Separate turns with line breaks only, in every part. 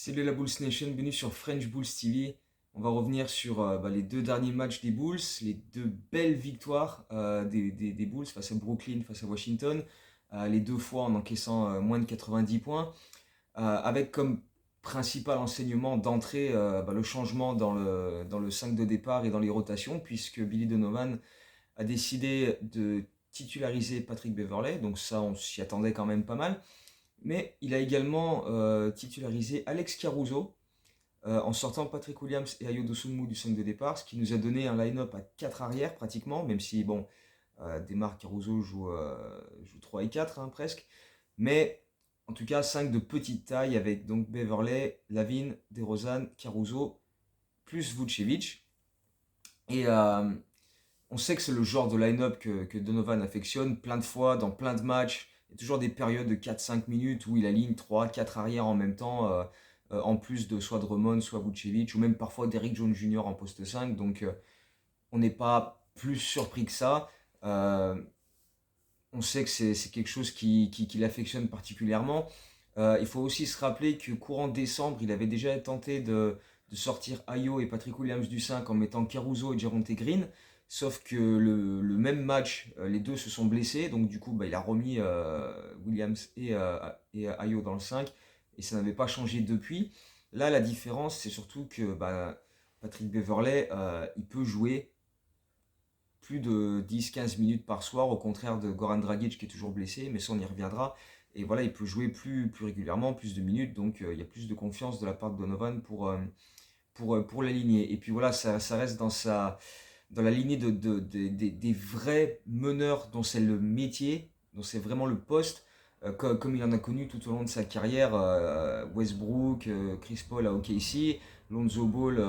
Salut la Bulls Nation, bienvenue sur French Bulls TV. On va revenir sur les deux derniers matchs des Bulls, les deux belles victoires des Bulls face à Brooklyn, face à Washington, les deux fois en encaissant moins de 90 points, avec comme principal enseignement d'entrée le changement dans le 5 de départ et dans les rotations, puisque Billy Donovan a décidé de titulariser Patrick Beverley, donc ça on s'y attendait quand même pas mal. Mais il a également titularisé Alex Caruso en sortant Patrick Williams et Ayo Dosunmu du 5 de départ, ce qui nous a donné un line-up à 4 arrières pratiquement, même si bon, Demar Caruso joue 3 et 4 hein, presque. Mais en tout cas 5 de petite taille avec donc Beverley, Lavin, DeRozan, Caruso, plus Vucevic. Et on sait que c'est le genre de line-up que Donovan affectionne plein de fois, dans plein de matchs. Il y a toujours des périodes de 4-5 minutes où il aligne 3-4 arrières en même temps, en plus de soit Drummond, soit Vucevic, ou même parfois Derrick Jones Jr. en poste 5. Donc on n'est pas plus surpris que ça. Euh, on sait que c'est quelque chose qui l'affectionne particulièrement. Il faut aussi se rappeler que courant décembre, il avait déjà tenté de sortir Ayo et Patrick Williams du 5 en mettant Caruso et Javonte Green. Sauf que le même match, les deux se sont blessés. Donc du coup, il a remis Williams et Ayo dans le 5. Et ça n'avait pas changé depuis. Là, la différence, c'est surtout que Patrick Beverley, il peut jouer plus de 10-15 minutes par soir, au contraire de Goran Dragic qui est toujours blessé, mais ça on y reviendra. Et voilà, il peut jouer plus régulièrement, plus de minutes, donc il y a plus de confiance de la part de Donovan pour l'aligner. Et puis voilà, ça reste dans la lignée des vrais meneurs dont c'est le métier, dont c'est vraiment le poste, comme il en a connu tout au long de sa carrière, Westbrook, Chris Paul à OKC, Lonzo Ball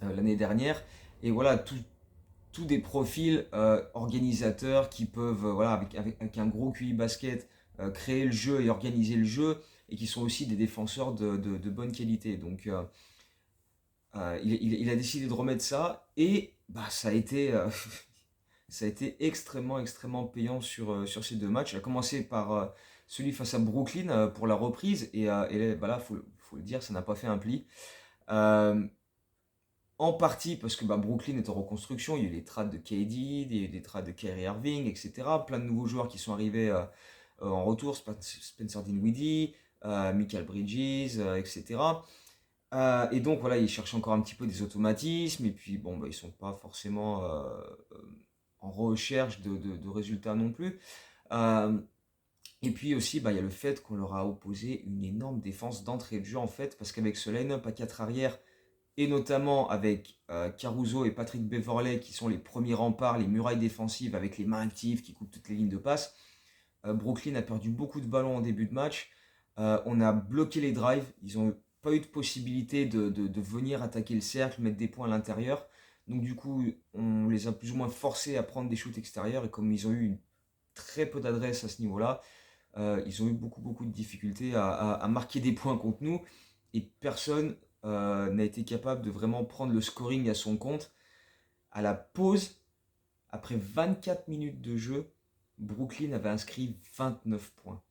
l'année dernière. Et voilà, tous des profils organisateurs qui peuvent, voilà, avec un gros QI basket, créer le jeu et organiser le jeu, et qui sont aussi des défenseurs de bonne qualité. Donc, il a décidé de remettre ça, et ça a été extrêmement payant sur ces deux matchs. Il a commencé par celui face à Brooklyn pour la reprise, et là, faut le dire, ça n'a pas fait un pli. Euh, En partie parce que Brooklyn est en reconstruction, il y a eu les trades de KD, il y a eu des trades de Kyrie Irving, etc. Plein de nouveaux joueurs qui sont arrivés en retour, Spencer Dinwiddie, Michael Bridges, etc. Et donc voilà, ils cherchent encore un petit peu des automatismes, et puis bon, ils sont pas forcément en recherche de résultats non plus. Euh, et puis aussi, il y a le fait qu'on leur a opposé une énorme défense d'entrée de jeu en fait, parce qu'avec ce line-up à 4 arrières, et notamment avec Caruso et Patrick Beverley qui sont les premiers remparts, les murailles défensives avec les mains actives qui coupent toutes les lignes de passe. Brooklyn a perdu beaucoup de ballons en début de match. On a bloqué les drives. Ils n'ont pas eu de possibilité de venir attaquer le cercle, mettre des points à l'intérieur. Donc du coup, on les a plus ou moins forcés à prendre des shoots extérieurs. Et comme ils ont eu très peu d'adresse à ce niveau-là, ils ont eu beaucoup de difficultés à marquer des points contre nous. Et personne n'a été capable de vraiment prendre le scoring à son compte. À la pause, après 24 minutes de jeu, Brooklyn avait inscrit 29 points.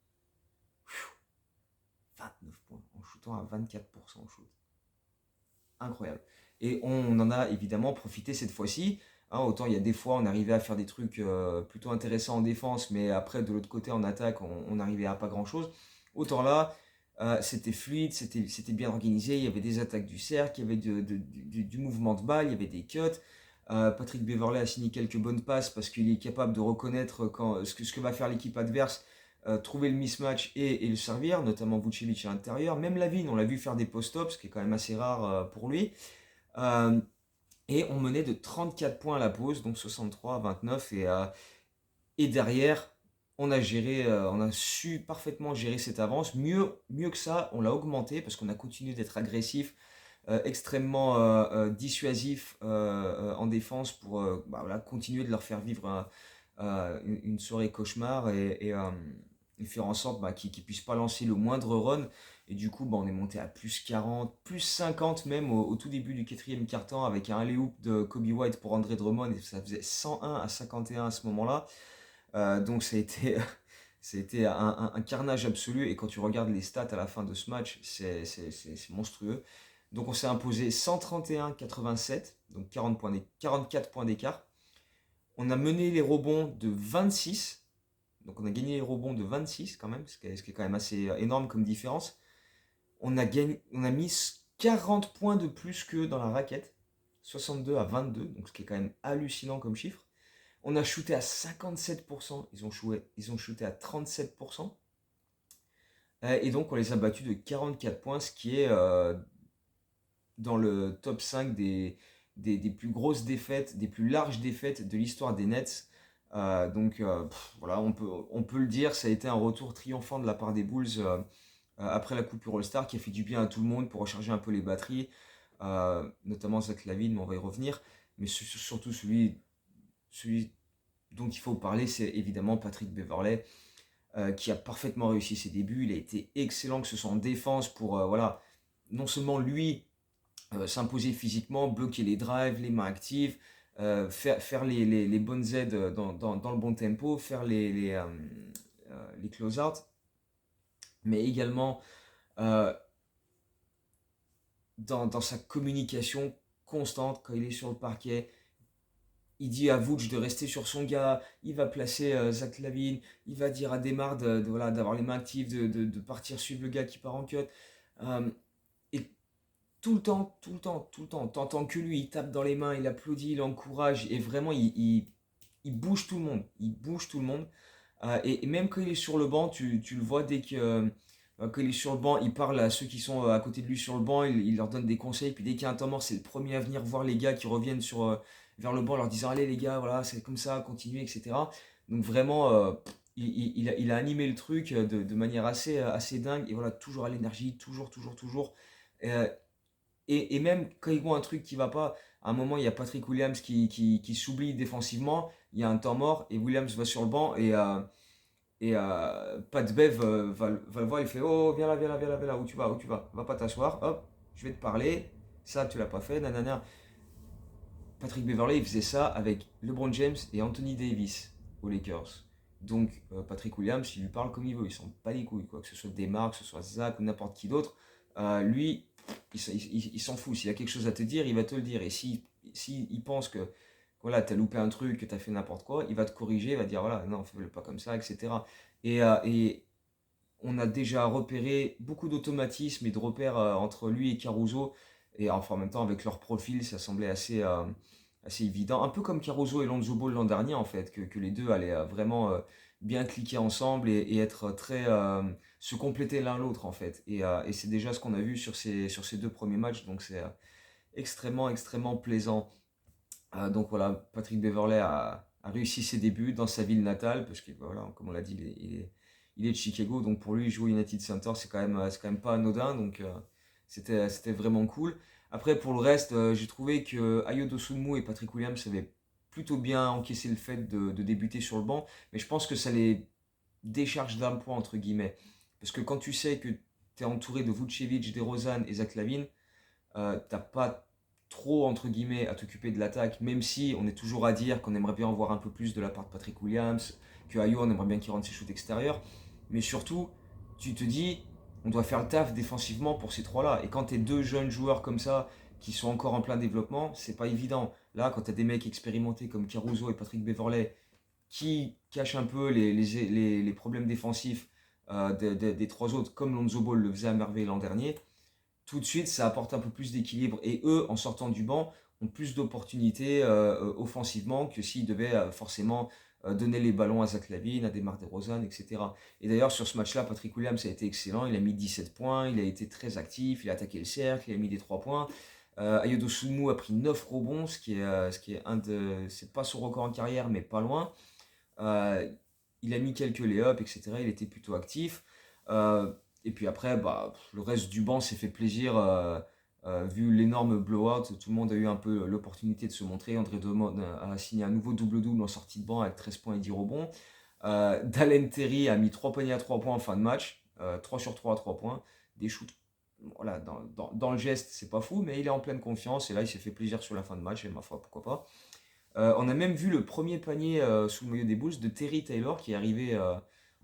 29 points en shootant à 24% au shoot. Incroyable. Et on en a évidemment profité cette fois-ci. Autant il y a des fois on arrivait à faire des trucs plutôt intéressants en défense, mais après de l'autre côté en attaque on n'arrivait à pas grand-chose. Autant là, c'était fluide, c'était bien organisé, il y avait des attaques du cercle, il y avait du mouvement de balle, il y avait des cuts. Patrick Beverley a signé quelques bonnes passes parce qu'il est capable de reconnaître ce que va faire l'équipe adverse, trouver le mismatch et le servir, notamment Vucevic à l'intérieur. Même Lavin, on l'a vu faire des post-ups, ce qui est quand même assez rare pour lui. Euh, et on menait de 34 points à la pause, donc 63 à 29. Et derrière, on a su parfaitement gérer cette avance. Mieux que ça, on l'a augmenté parce qu'on a continué d'être agressif, extrêmement dissuasif en défense pour voilà, continuer de leur faire vivre une soirée cauchemar et faire en sorte qu'ils ne puissent pas lancer le moindre run. Et du coup, on est monté à plus 40, plus 50 même au tout début du quatrième quart-temps avec un alley-oop de Kobe White pour André Drummond, et ça faisait 101 à 51 à ce moment-là. Donc Ça a été un carnage absolu et quand tu regardes les stats à la fin de ce match, c'est monstrueux. Donc on s'est imposé 131-87, donc 44 points d'écart. On a mené les rebonds de 26, donc on a gagné les rebonds de 26 quand même, ce qui est quand même assez énorme comme différence. On a mis 40 points de plus que dans la raquette, 62-22, donc ce qui est quand même hallucinant comme chiffre. On a shooté à 57%, ils ont shooté à 37%. Et donc on les a battus de 44 points, ce qui est dans le top 5 des plus grosses défaites, des plus larges défaites de l'histoire des Nets. Voilà, on peut le dire, ça a été un retour triomphant de la part des Bulls après la coupure All-Star qui a fait du bien à tout le monde pour recharger un peu les batteries, notamment Zach LaVine, mais on va y revenir. Mais surtout celui dont il faut parler, c'est évidemment Patrick Beverley, qui a parfaitement réussi ses débuts. Il a été excellent, que ce soit en défense pour voilà, non seulement lui s'imposer physiquement, bloquer les drives, les mains actives, faire les bonnes aides dans le bon tempo, faire les close-out, mais également euh, dans sa communication constante quand il est sur le parquet. Il dit à Vooch de rester sur son gars, il va placer Zach LaVine, il va dire à Demar voilà, d'avoir les mains actives, de partir suivre le gars qui part en cut. Euh, et tout le temps, tout le temps, tout le temps, t'entends que lui, il tape dans les mains, il applaudit, il encourage, et vraiment, il bouge tout le monde. Il bouge tout le monde. Et même quand il est sur le banc, tu le vois dès que quand il est sur le banc, il parle à ceux qui sont à côté de lui sur le banc, il leur donne des conseils. Puis dès qu'il y a un temps mort, c'est le premier à venir voir les gars qui reviennent vers le banc, leur disant allez les gars, voilà, c'est comme ça, continuez, etc. Donc vraiment, il a animé le truc de manière assez dingue. Et voilà, toujours à l'énergie, toujours, toujours, toujours. Euh, et même quand ils voient un truc qui va pas, à un moment, il y a Patrick Williams qui s'oublie défensivement, il y a un temps mort, et Williams va sur le banc, et Pat Bev va le voir, il fait oh, viens là, viens là, viens là, viens là, où tu vas, va pas t'asseoir, hop, je vais te parler, ça tu l'as pas fait, nanana. Patrick Beverley, il faisait ça avec LeBron James et Anthony Davis aux Lakers. Donc Patrick Williams, il lui parle comme il veut, il s'en bat les couilles, quoi. Que ce soit Demar, que ce soit Zach ou n'importe qui d'autre. Lui, il s'en fout. S'il a quelque chose à te dire, il va te le dire. Et si il pense que voilà, t'as loupé un truc, que t'as fait n'importe quoi, il va te corriger, il va te dire voilà, non, fais-le pas comme ça, etc. Et on a déjà repéré beaucoup d'automatismes et de repères entre lui et Caruso. Et enfin, en même temps, avec leur profil, ça semblait assez évident. Un peu comme Caruso et Lonzo Ball l'an dernier, en fait, que les deux allaient vraiment bien cliquer ensemble et être se compléter l'un l'autre, en fait. Et c'est déjà ce qu'on a vu sur ces deux premiers matchs, donc c'est extrêmement, extrêmement plaisant. Donc voilà, Patrick Beverley a réussi ses débuts dans sa ville natale, parce que voilà, comme on l'a dit, il est de Chicago, donc pour lui jouer United Center, c'est quand même pas anodin, donc c'était vraiment cool. Après pour le reste, j'ai trouvé que Ayo Dosunmu et Patrick Williams avaient plutôt bien encaissé le fait de débuter sur le banc, mais je pense que ça les décharge d'un point entre guillemets, parce que quand tu sais que tu es entouré de Vucevic, DeRozan et Zach LaVine, t'as pas trop entre guillemets à t'occuper de l'attaque, même si on est toujours à dire qu'on aimerait bien en voir un peu plus de la part de Patrick Williams, que Ayo on aimerait bien qu'il rentre ses shoots extérieurs, mais surtout tu te dis on doit faire le taf défensivement pour ces trois-là, et quand t'es deux jeunes joueurs comme ça qui sont encore en plein développement, c'est pas évident. Là, quand t'as des mecs expérimentés comme Caruso et Patrick Beverley qui cachent un peu les problèmes défensifs des trois autres, comme Lonzo Ball le faisait à merveille l'an dernier, tout de suite, ça apporte un peu plus d'équilibre. Et eux, en sortant du banc, ont plus d'opportunités offensivement que s'ils devaient forcément donner les ballons à Zach LaVine, à DeMar DeRozan, etc. Et d'ailleurs, sur ce match-là, Patrick Williams a été excellent. Il a mis 17 points, il a été très actif, il a attaqué le cercle, il a mis des 3 points. Ayo Dosunmu a pris 9 rebonds, ce qui est c'est pas son record en carrière, mais pas loin. Euh, il a mis quelques lay-ups, etc. Il était plutôt actif. Euh, et puis après, bah, le reste du banc s'est fait plaisir. Vu l'énorme blowout, tout le monde a eu un peu l'opportunité de se montrer. André Drummond a signé un nouveau double-double en sortie de banc avec 13 points et 10 rebonds. Dalen Terry a mis 3 paniers à 3 points en fin de match. 3 sur 3 à 3 points. Des shoots. Voilà, dans le geste, c'est pas fou, mais il est en pleine confiance. Et là, il s'est fait plaisir sur la fin de match. Et ma foi, pourquoi pas. On a même vu le premier panier sous le maillot des Bulls de Terry Taylor qui est arrivé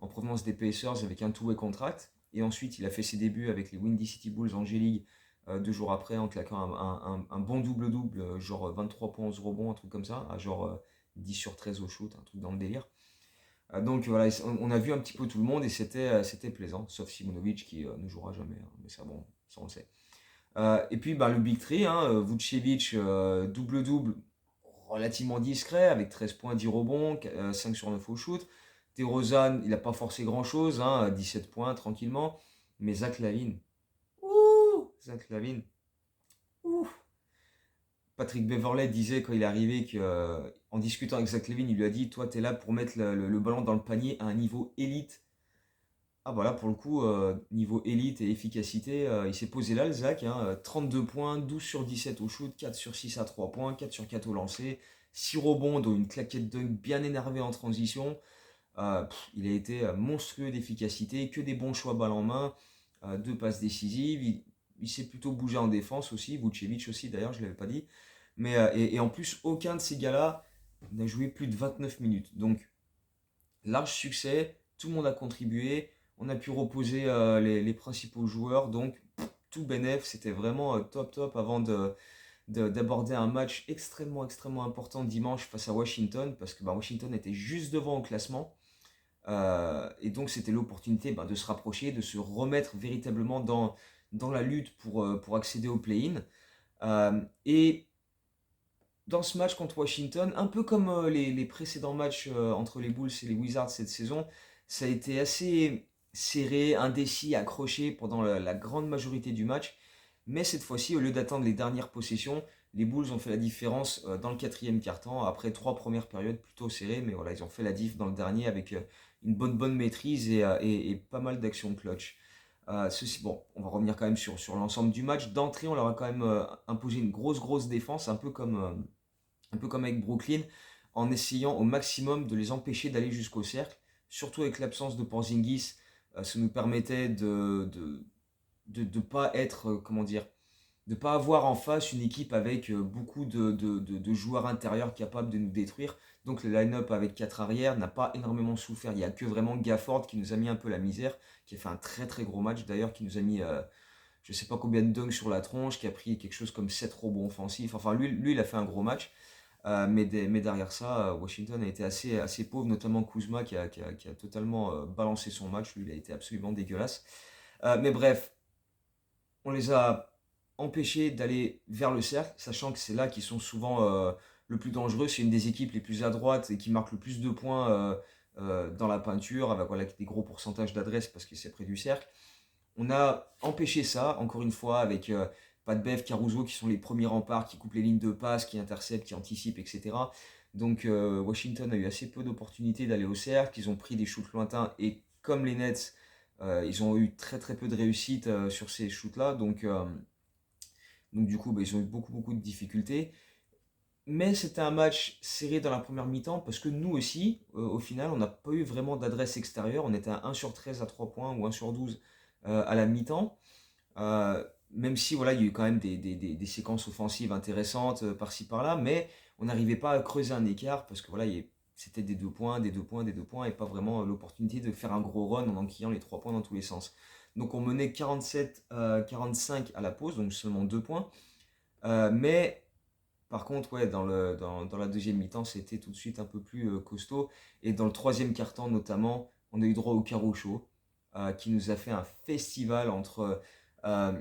en provenance des Pacers avec un two-way contract. Et ensuite, il a fait ses débuts avec les Windy City Bulls en G-League 2 jours après en claquant un bon double-double, genre 23 points, 11 rebonds, un truc comme ça, à genre 10 sur 13 au shoot, un truc dans le délire. Donc voilà, on a vu un petit peu tout le monde et c'était plaisant, sauf Simonovic qui ne jouera jamais, hein, mais ça bon, ça on le sait. Et puis bah, le Big Three, hein, Vucevic, double-double relativement discret, avec 13 points, 10 rebonds, 5 sur 9 au shoot. DeRozan, il n'a pas forcé grand-chose, hein, 17 points tranquillement. Mais Zach LaVine, Zach LaVine, ouh. Patrick Beverley disait quand il est arrivé en discutant avec Zach LaVine, il lui a dit, toi, tu es là pour mettre le ballon dans le panier à un niveau élite. Ah bah là, pour le coup, niveau élite et efficacité, il s'est posé là, le Zach, hein, 32 points, 12 sur 17 au shoot, 4 sur 6 à 3 points, 4 sur 4 au lancer, 6 rebonds, dont une claquette dunk bien énervée en transition. Il a été monstrueux d'efficacité, que des bons choix balle en main, 2 passes décisives. Il s'est plutôt bougé en défense aussi, Vucevic aussi d'ailleurs, je ne l'avais pas dit. Mais, et en plus, aucun de ces gars-là n'a joué plus de 29 minutes. Donc, large succès, tout le monde a contribué, on a pu reposer les principaux joueurs, donc tout bénef, c'était vraiment top top avant d'aborder un match extrêmement extrêmement important dimanche face à Washington, parce que bah, Washington était juste devant au classement, et donc c'était l'opportunité de se rapprocher, de se remettre véritablement dans la lutte pour accéder au play-in. Et dans ce match contre Washington, un peu comme les précédents matchs entre les Bulls et les Wizards cette saison, ça a été assez serré, indécis, accroché pendant la grande majorité du match. Mais cette fois-ci, au lieu d'attendre les dernières possessions, les Bulls ont fait la différence dans le quatrième quart-temps, après 3 premières périodes plutôt serrées, mais voilà, ils ont fait la diff dans le dernier avec une bonne maîtrise et pas mal d'actions clutch. Bon, on va revenir quand même sur l'ensemble du match. D'entrée, on leur a quand même imposé une grosse défense, un peu comme avec Brooklyn, en essayant au maximum de les empêcher d'aller jusqu'au cercle. Surtout avec l'absence de Porzingis, ça nous permettait de pas être, comment dire, de pas avoir en face une équipe avec beaucoup de joueurs intérieurs capables de nous détruire. Donc le line-up avec 4 arrières n'a pas énormément souffert. Il n'y a que vraiment Gafford qui nous a mis un peu la misère, qui a fait un très très gros match d'ailleurs, qui nous a mis je sais pas combien de dunks sur la tronche, qui a pris quelque chose comme 7 rebonds offensifs. Enfin lui il a fait un gros match. Mais derrière ça, Washington a été assez pauvre, notamment Kuzma qui a totalement balancé son match. Lui, il a été absolument dégueulasse. Mais bref, on les a empêchés d'aller vers le cercle, sachant que c'est là qu'ils sont souvent le plus dangereux. C'est une des équipes les plus à droite et qui marque le plus de points dans la peinture, avec voilà, des gros pourcentages d'adresse parce que c'est près du cercle. On a empêché ça, encore une fois, avec Pat Bev, Caruso qui sont les premiers remparts, qui coupent les lignes de passe, qui interceptent, qui anticipent, etc. Donc Washington a eu assez peu d'opportunités d'aller au cercle, ils ont pris des shoots lointains et comme les Nets, ils ont eu très très peu de réussite sur ces shoots-là. Donc du coup, ils ont eu beaucoup de difficultés. Mais c'était un match serré dans la première mi-temps parce que nous aussi, au final, on n'a pas eu vraiment d'adresse extérieure. On était à 1 sur 13 à 3 points ou 1 sur 12 à la mi-temps. Même si voilà, il y a eu quand même des séquences offensives intéressantes par-ci par-là, mais on n'arrivait pas à creuser un écart parce que voilà, c'était des 2 points, des 2 points, des 2 points et pas vraiment l'opportunité de faire un gros run en enquillant les 3 points dans tous les sens. Donc on menait 47-45 à la pause, donc seulement 2 points. Mais par contre, ouais, dans la deuxième mi-temps, c'était tout de suite un peu plus costaud. Et dans le troisième quart-temps, notamment, on a eu droit au carreau chaud, qui nous a fait un festival entre euh,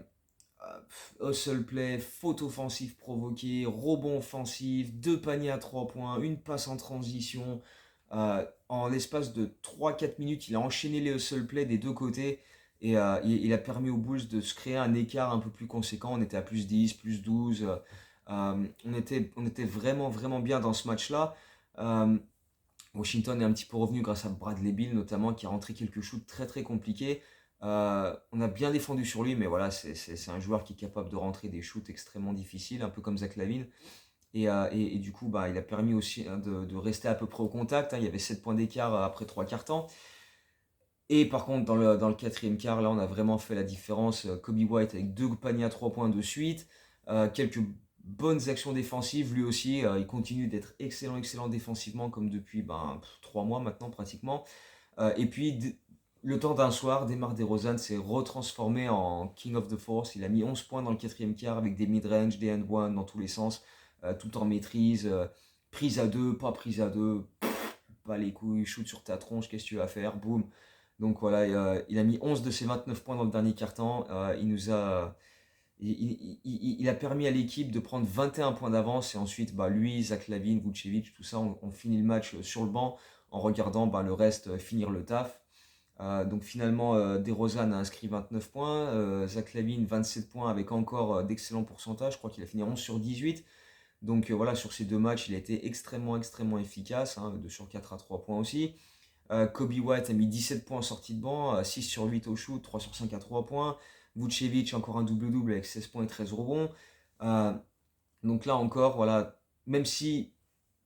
hustle play, faute offensive provoquée, rebond offensif, 2 paniers à 3 points, une passe en transition. En l'espace de 3-4 minutes, il a enchaîné les hustle play des deux côtés. Et il a permis aux Bulls de se créer un écart un peu plus conséquent. On était à plus 10, plus 12. On était vraiment bien dans ce match-là. Euh, Washington est un petit peu revenu grâce à Bradley Beal notamment qui a rentré quelques shoots très très compliqués. On a bien défendu sur lui, mais voilà, c'est un joueur qui est capable de rentrer des shoots extrêmement difficiles, un peu comme Zach LaVine. Et du coup, il a permis aussi de rester à peu près au contact, hein. Il y avait 7 points d'écart après 3 quarts temps. Et par contre, dans le quatrième quart, là, on a vraiment fait la différence. Kobe White avec 2 paniers à 3 points de suite. Quelques bonnes actions défensives. Lui aussi, il continue d'être excellent défensivement comme depuis 3 mois maintenant pratiquement. Et puis, le temps d'un soir, DeMar DeRozan s'est retransformé en King of the Force. Il a mis 11 points dans le quatrième quart avec des mid-range, des and-one dans tous les sens, tout en maîtrise. Prise à deux, pas prise à deux, pas les couilles, shoot sur ta tronche, qu'est-ce que tu vas faire, boum. Donc voilà, il a mis 11 de ses 29 points dans le dernier quart-temps. Il a permis à l'équipe de prendre 21 points d'avance et ensuite lui, Zach LaVine, Vucevic, tout ça, on finit le match sur le banc en regardant le reste finir le taf. Donc finalement, DeRozan a inscrit 29 points, Zach LaVine 27 points avec encore d'excellents pourcentages, je crois qu'il a fini 11 sur 18. Donc voilà, sur ces deux matchs, il a été extrêmement, extrêmement efficace, 2 sur 4 à 3 points aussi. Kobe White a mis 17 points en sortie de banc, 6 sur 8 au shoot, 3 sur 5 à 3 points. Vucevic encore un double-double avec 16 points et 13 rebonds. Euh, donc là encore, voilà, même si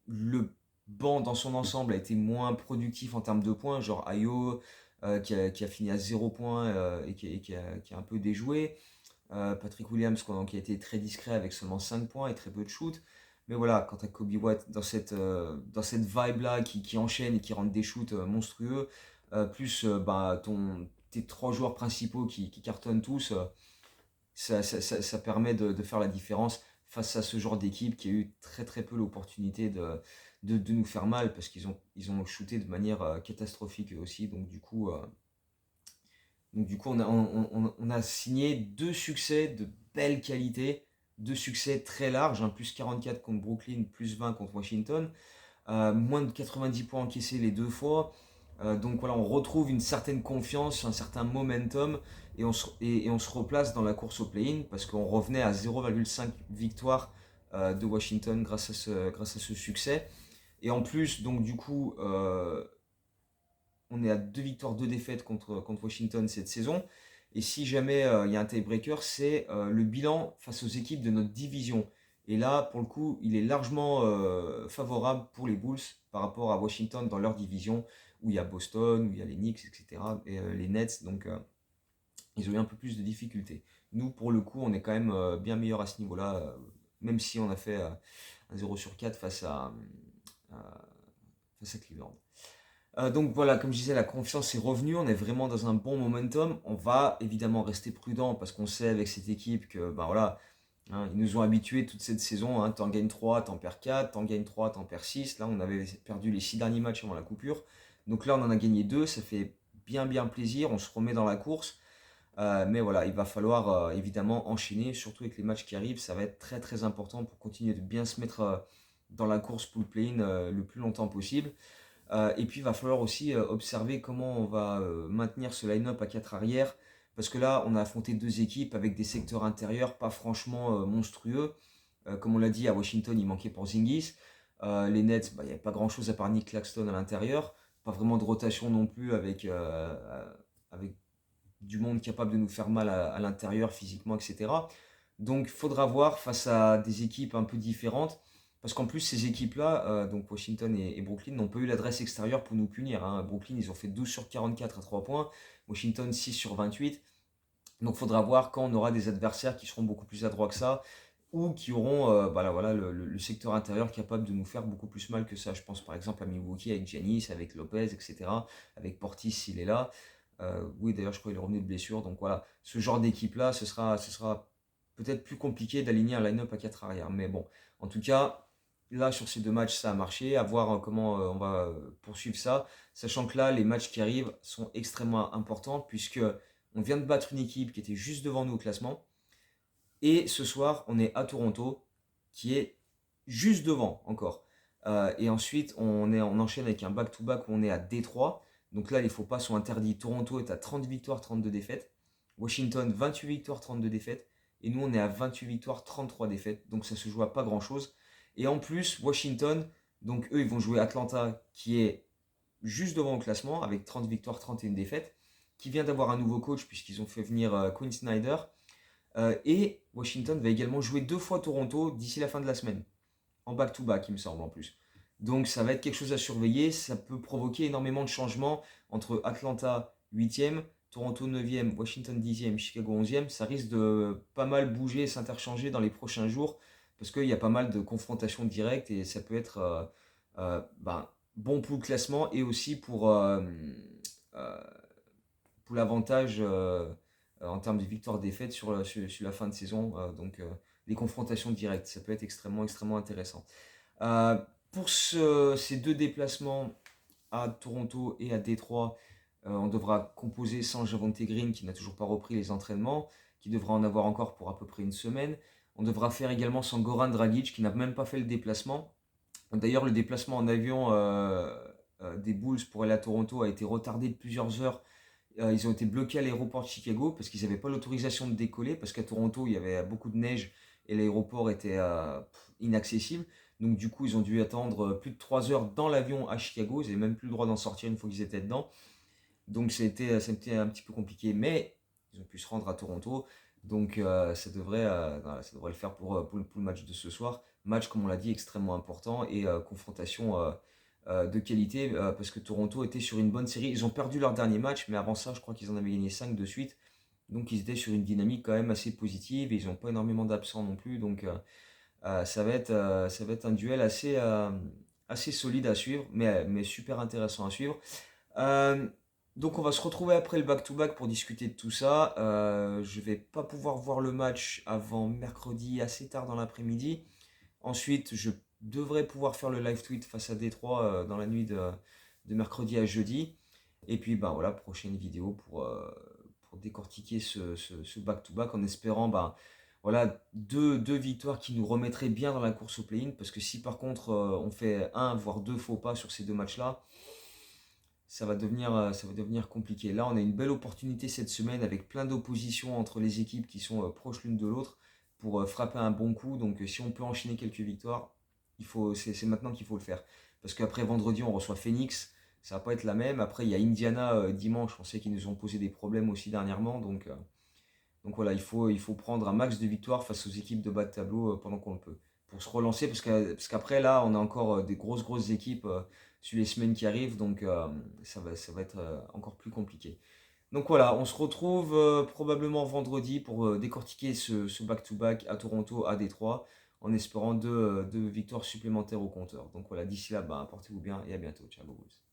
le banc dans son ensemble a été moins productif en termes de points, genre Ayo qui a fini à 0 points et qui a un peu déjoué. Patrick Williams qui a été très discret avec seulement 5 points et très peu de shoot. Mais voilà, quand tu as Kobe White dans cette vibe-là qui enchaîne et qui rentre des shoots monstrueux, plus tes trois joueurs principaux qui cartonnent tous, ça permet de faire la différence face à ce genre d'équipe qui a eu très très peu l'opportunité de nous faire mal parce qu'ils ont shooté de manière catastrophique eux aussi. Donc du coup, on a signé deux succès de belle qualité, deux succès très larges, plus 44 contre Brooklyn, plus 20 contre Washington, moins de 90 points encaissés les deux fois. Donc voilà, on retrouve une certaine confiance, un certain momentum et on se replace dans la course au play-in parce qu'on revenait à 0,5 victoire de Washington grâce à ce succès. Et en plus, donc du coup, on est à 2 victoires, 2 défaites contre Washington cette saison. Et si jamais il y a un tiebreaker, c'est le bilan face aux équipes de notre division. Et là, pour le coup, il est largement favorable pour les Bulls par rapport à Washington dans leur division, où il y a Boston, où il y a les Knicks, etc. Et les Nets, donc ils ont eu un peu plus de difficultés. Nous, pour le coup, on est quand même bien meilleur à ce niveau-là, même si on a fait un 0 sur 4 face à Cleveland. Donc voilà, comme je disais, la confiance est revenue, on est vraiment dans un bon momentum. On va évidemment rester prudent parce qu'on sait avec cette équipe que voilà, ils nous ont habitués toute cette saison. T'en gagnes 3, t'en perds 4, t'en gagnes 3, t'en perds 6. Là, on avait perdu les 6 derniers matchs avant la coupure. Donc là, on en a gagné 2, ça fait bien bien plaisir, on se remet dans la course. Mais voilà, il va falloir évidemment enchaîner, surtout avec les matchs qui arrivent. Ça va être très très important pour continuer de bien se mettre dans la course pour le play-in le plus longtemps possible. Et puis il va falloir aussi observer comment on va maintenir ce line-up à 4 arrières. Parce que là, on a affronté deux équipes avec des secteurs intérieurs pas franchement monstrueux. Comme on l'a dit, à Washington, il manquait Porzingis. Les Nets, il n'y avait pas grand-chose à part Nick Claxton à l'intérieur. Pas vraiment de rotation non plus avec du monde capable de nous faire mal à l'intérieur physiquement, etc. Donc il faudra voir face à des équipes un peu différentes. Parce qu'en plus, ces équipes-là, donc Washington et Brooklyn, n'ont pas eu l'adresse extérieure pour nous punir. Brooklyn, ils ont fait 12 sur 44 à 3 points. Washington, 6 sur 28. Donc il faudra voir quand on aura des adversaires qui seront beaucoup plus adroits que ça ou qui auront voilà, le secteur intérieur capable de nous faire beaucoup plus mal que ça. Je pense par exemple à Milwaukee avec Giannis, avec Lopez, etc. Avec Portis s'il est là. Oui, d'ailleurs, je crois qu'il est revenu de blessure. Donc voilà, ce genre d'équipe-là, ce sera peut-être plus compliqué d'aligner un line-up à 4 arrières. Mais bon, en tout cas, là, sur ces deux matchs, ça a marché. À voir comment on va poursuivre ça. Sachant que là, les matchs qui arrivent sont extrêmement importants puisque on vient de battre une équipe qui était juste devant nous au classement. Et ce soir, on est à Toronto, qui est juste devant encore. Et ensuite, on enchaîne avec un back-to-back où on est à Détroit. Donc là, les faux pas sont interdits. Toronto est à 30 victoires, 32 défaites. Washington, 28 victoires, 32 défaites. Et nous, on est à 28 victoires, 33 défaites. Donc ça se joue à pas grand-chose. Et en plus, Washington, donc eux, ils vont jouer Atlanta, qui est juste devant au classement, avec 30 victoires, 31 défaites, qui vient d'avoir un nouveau coach, puisqu'ils ont fait venir Quinn Snyder. Et Washington va également jouer 2 fois Toronto d'ici la fin de la semaine. En back-to-back, il me semble en plus. Donc ça va être quelque chose à surveiller. Ça peut provoquer énormément de changements entre Atlanta 8e, Toronto 9e, Washington 10e, Chicago 11e. Ça risque de pas mal bouger et s'interchanger dans les prochains jours parce qu'il y a pas mal de confrontations directes et ça peut être bon pour le classement et aussi pour l'avantage en termes de victoire-défaite sur la fin de saison. Donc les confrontations directes, ça peut être extrêmement, extrêmement intéressant. Euh, pour ces deux déplacements à Toronto et à Détroit, on devra composer sans Javonte Green qui n'a toujours pas repris les entraînements, qui devra en avoir encore pour à peu près une semaine. On devra faire également sans Goran Dragic qui n'a même pas fait le déplacement. D'ailleurs, le déplacement en avion des Bulls pour aller à Toronto a été retardé de plusieurs heures. Ils ont été bloqués à l'aéroport de Chicago parce qu'ils n'avaient pas l'autorisation de décoller, parce qu'à Toronto, il y avait beaucoup de neige et l'aéroport était inaccessible. Donc du coup, ils ont dû attendre plus de 3 heures dans l'avion à Chicago. Ils n'avaient même plus le droit d'en sortir une fois qu'ils étaient dedans. Donc c'était un petit peu compliqué, mais ils ont pu se rendre à Toronto. Donc voilà, ça devrait le faire pour le match de ce soir. Match, comme on l'a dit, extrêmement important et confrontation de qualité parce que Toronto était sur une bonne série. Ils ont perdu leur dernier match, mais avant ça, je crois qu'ils en avaient gagné 5 de suite. Donc ils étaient sur une dynamique quand même assez positive et ils n'ont pas énormément d'absents non plus. Donc ça va être un duel assez solide à suivre, mais super intéressant à suivre. Euh, donc on va se retrouver après le back-to-back pour discuter de tout ça. Je vais pas pouvoir voir le match avant mercredi assez tard dans l'après-midi. Ensuite, je devrais pouvoir faire le live tweet face à Détroit dans la nuit de mercredi à jeudi. Et puis ben voilà, prochaine vidéo pour décortiquer ce back-to-back en espérant voilà, deux victoires qui nous remettraient bien dans la course au play-in. Parce que si par contre on fait un voire deux faux pas sur ces deux matchs-là, ça va devenir compliqué. Là, on a une belle opportunité cette semaine avec plein d'oppositions entre les équipes qui sont proches l'une de l'autre pour frapper un bon coup. Donc, si on peut enchaîner quelques victoires, c'est maintenant qu'il faut le faire. Parce qu'après vendredi, on reçoit Phoenix. Ça va pas être la même. Après, il y a Indiana dimanche. On sait qu'ils nous ont posé des problèmes aussi dernièrement. Donc voilà, il faut prendre un max de victoires face aux équipes de bas de tableau pendant qu'on le peut. Pour se relancer, parce qu'après là, on a encore des grosses équipes sur les semaines qui arrivent, donc ça va être encore plus compliqué. Donc voilà, on se retrouve probablement vendredi pour décortiquer ce back-to-back à Toronto, à Détroit, en espérant deux victoires supplémentaires au compteur. Donc voilà, d'ici là, portez-vous bien et à bientôt. Ciao, Bulls.